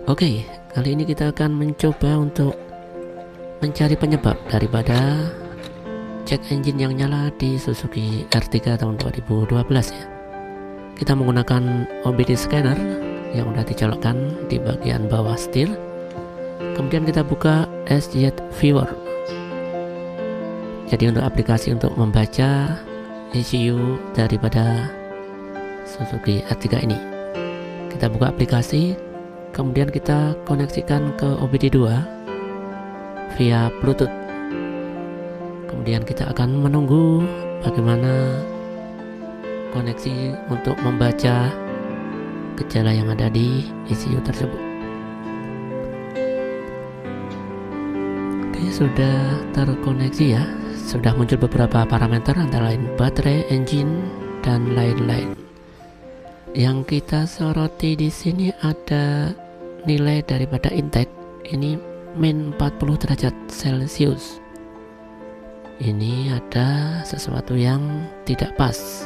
Oke, kali ini kita akan mencoba untuk mencari penyebab daripada check engine yang nyala di Suzuki R3 tahun 2012 ya. Kita menggunakan OBD scanner yang sudah dicolokkan di bagian bawah setir. Kemudian kita buka SZ Viewer. Jadi untuk aplikasi untuk membaca ECU daripada Suzuki R3 ini. Kita buka aplikasi, kemudian kita koneksikan ke OBD2 via Bluetooth. Kemudian kita akan menunggu bagaimana koneksi untuk membaca gejala yang ada di ECU tersebut. Oke, sudah terkoneksi ya. Sudah muncul beberapa parameter antara lain baterai, engine, dan lain-lain. Yang kita soroti di sini ada nilai daripada intake. Ini min 40 derajat Celcius. Ini ada sesuatu yang tidak pas.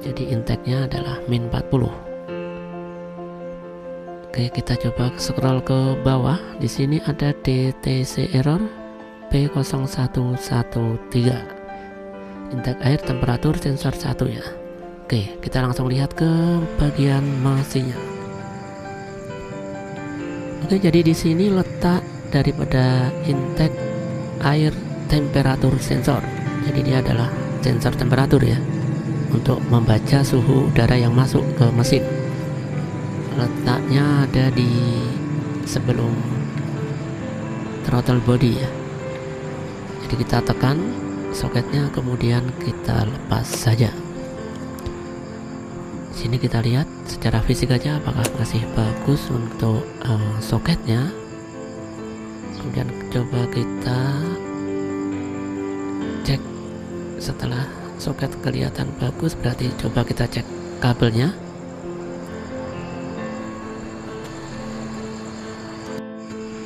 Jadi intake-nya adalah min 40. Oke, kita coba scroll ke bawah. Di sini ada DTC error P0113. Intake air, temperatur, sensor 1 ya. Oke, kita langsung lihat ke bagian mesinnya. Oke, jadi di sini letak daripada intake air temperatur sensor. Jadi dia adalah sensor temperatur ya, untuk membaca suhu udara yang masuk ke mesin. Letaknya ada di sebelum throttle body ya. Jadi kita tekan soketnya, kemudian kita lepas saja. Sini kita lihat secara fisik aja apakah masih bagus untuk soketnya. Kemudian coba kita cek. Setelah soket kelihatan bagus, berarti coba kita cek kabelnya.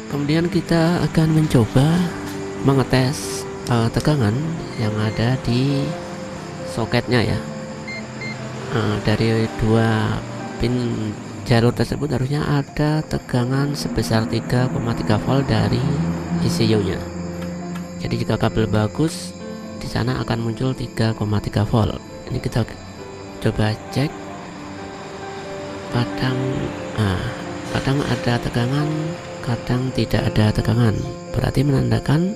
Kemudian kita akan mencoba mengetes tegangan yang ada di soketnya ya. Dari dua pin jalur tersebut harusnya ada tegangan sebesar 3,3 volt dari ECU nya. Jadi jika kabel bagus, di sana akan muncul 3,3 volt. Ini kita coba cek. Kadang ada tegangan, kadang tidak ada tegangan. Berarti menandakan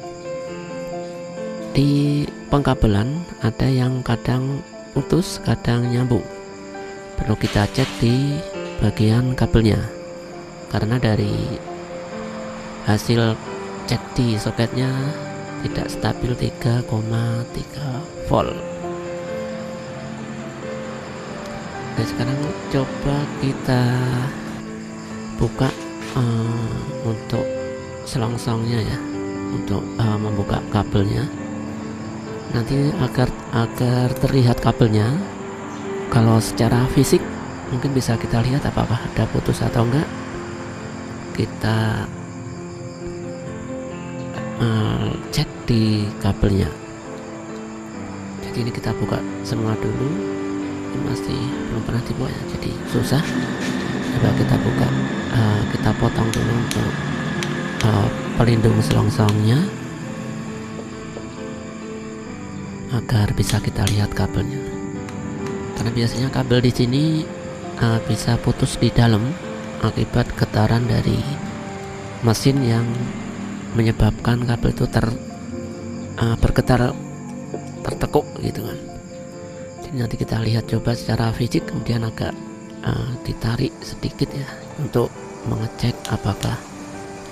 di pengkabelan ada yang kadang putus, kadang nyambung. Perlu kita cek di bagian kabelnya, karena dari hasil cek di soketnya tidak stabil 3,3 volt. Nah, sekarang coba kita buka untuk selongsongnya ya, untuk membuka kabelnya. Nanti agar terlihat kabelnya, kalau secara fisik mungkin bisa kita lihat apakah ada putus atau enggak. Kita cek di kabelnya. Jadi ini kita buka semua dulu. Ini masih belum pernah dibuat ya, jadi susah. Coba kita buka, kita potong dulu untuk pelindung selongsongnya agar bisa kita lihat kabelnya. Karena biasanya kabel di sini bisa putus di dalam akibat getaran dari mesin yang menyebabkan kabel itu bergetar, tertekuk gitu kan. Jadi nanti kita lihat coba secara fisik, kemudian agak ditarik sedikit ya, untuk mengecek apakah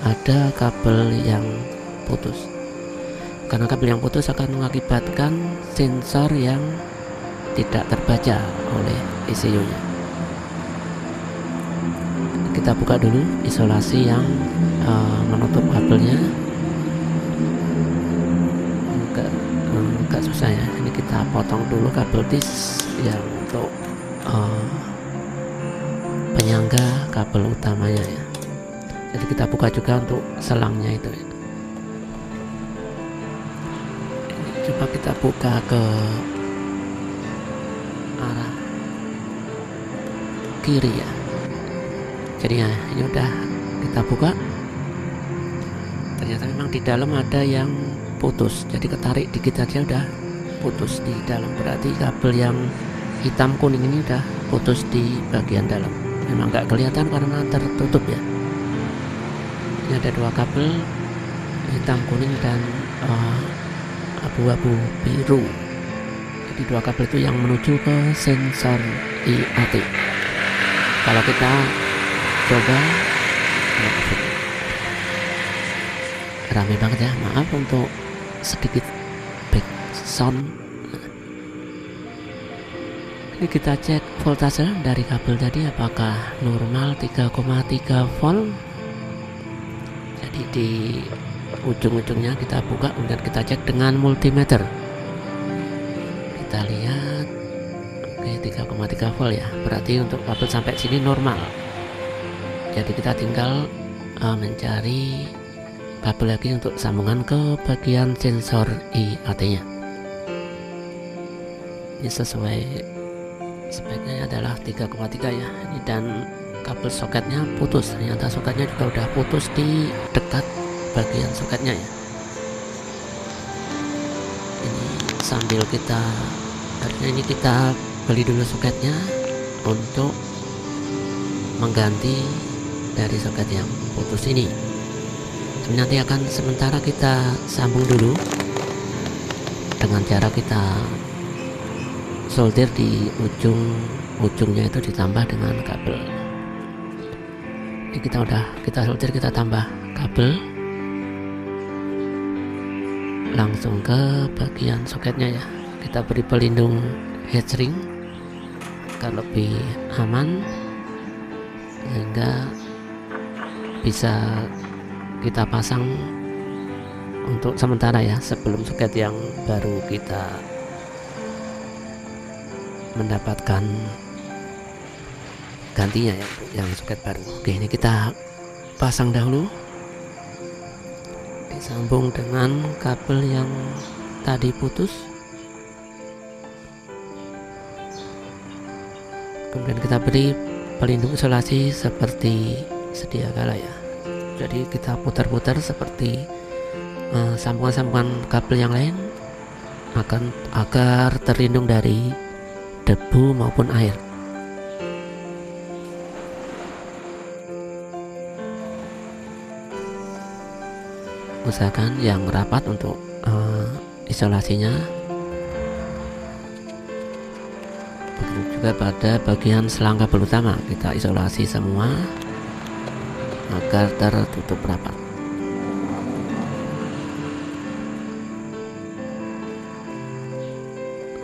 ada kabel yang putus. Karena kabel yang putus akan mengakibatkan sensor yang tidak terbaca oleh ECU nya. Kita buka dulu isolasi yang menutup kabelnya. Agak susah ya. Ini kita potong dulu kabel disk yang untuk penyangga kabel utamanya ya. Jadi kita buka juga untuk selangnya itu ya. Coba kita buka ke arah kiri ya. Jadi ya, ini udah kita buka, ternyata memang di dalam ada yang putus, jadi ketarik dikit aja udah putus di dalam, berarti kabel yang hitam kuning ini udah putus di bagian dalam. Memang nggak kelihatan karena tertutup ya. Ini ada dua kabel, hitam kuning dan abu-abu biru. Jadi dua kabel itu yang menuju ke sensor IAT. Kalau kita coba, rame banget ya, maaf untuk sedikit back sound. Ini kita cek voltase dari kabel tadi, apakah normal 3,3 volt. Jadi di ujung-ujungnya kita buka, kemudian kita cek dengan multimeter. Kita lihat, oke, 3,3 volt ya, berarti untuk kabel sampai sini normal. Jadi kita tinggal mencari kabel lagi untuk sambungan ke bagian sensor IAT nya. Ini sesuai speknya adalah 3,3 ya. Ini, dan kabel soketnya putus, ternyata soketnya juga udah putus di dekat bagian soketnya ya. Ini sambil kita, harusnya ini kita beli dulu soketnya untuk mengganti dari soket yang putus ini. Nanti akan sementara kita sambung dulu dengan cara kita solder di ujungnya itu ditambah dengan kabel. Ini kita solder, kita tambah kabel langsung ke bagian soketnya ya. Kita beri pelindung headring agar lebih aman, sehingga bisa kita pasang untuk sementara ya, sebelum soket yang baru kita mendapatkan gantinya ya, untuk yang soket baru. Oke, ini kita pasang dahulu, disambung dengan kabel yang tadi putus, kemudian kita beri pelindung isolasi seperti sedia kala ya. Jadi kita putar-putar seperti sambungan-sambungan kabel yang lain, agar terlindung dari debu maupun air. Usahakan yang rapat untuk isolasinya. Begitu juga pada bagian selang kabel utama, kita isolasi semua agar tertutup rapat.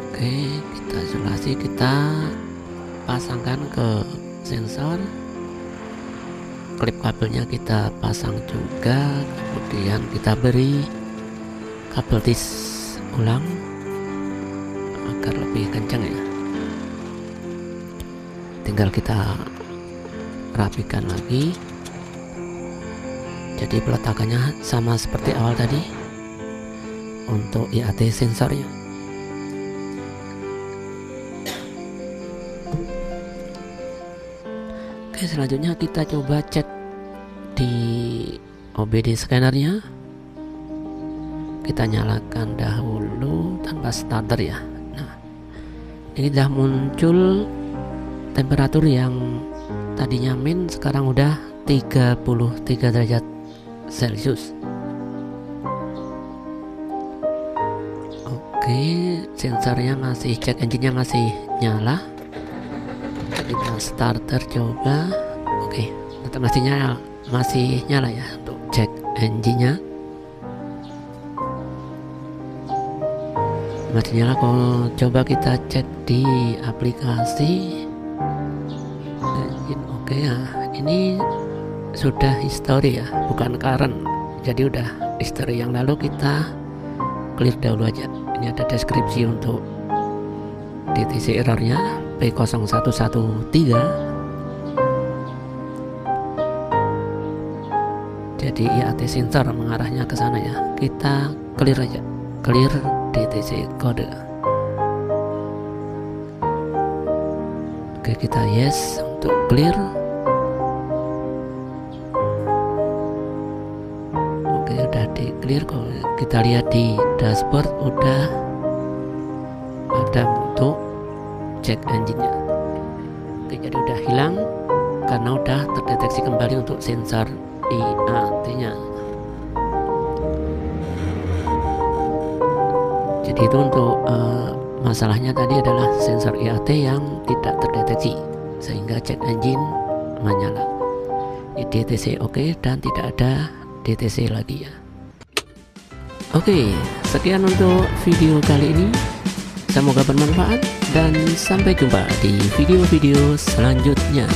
Oke, kita isolasi, kita pasangkan ke sensor. Klip kabelnya kita pasang juga, kemudian kita beri kabel tis ulang agar lebih kencang ya. Tinggal kita rapikan lagi. Jadi peletakannya sama seperti awal tadi untuk IAT sensornya. Oke, selanjutnya kita coba cek di OBD scannernya. Kita nyalakan dahulu tanpa starter ya. Nah, ini sudah muncul temperatur yang tadinya min, sekarang udah 33 derajat Celcius. Oke, sensornya masih, cek engine-nya masih nyala. Kita starter coba. Oke, masih nyala ya untuk cek engine-nya. Masih nyala. Kalau coba kita cek di aplikasi engine, oke ya, ini sudah history ya, bukan current. Jadi udah history yang lalu, kita clear dahulu aja. Ini ada deskripsi untuk DTC errornya P0113. Jadi IAT sensor mengarahnya ke sana ya. Kita clear aja, clear DTC kode. Oke, kita yes untuk clear. clear kok. Kita lihat di dashboard udah ada untuk check engine-nya. Oke, jadi udah hilang karena udah terdeteksi kembali untuk sensor IAT-nya. Jadi itu untuk masalahnya tadi adalah sensor IAT yang tidak terdeteksi sehingga check engine menyala. DTC oke, dan tidak ada DTC lagi ya. Oke, sekian untuk video kali ini. Semoga bermanfaat dan sampai jumpa di video-video selanjutnya.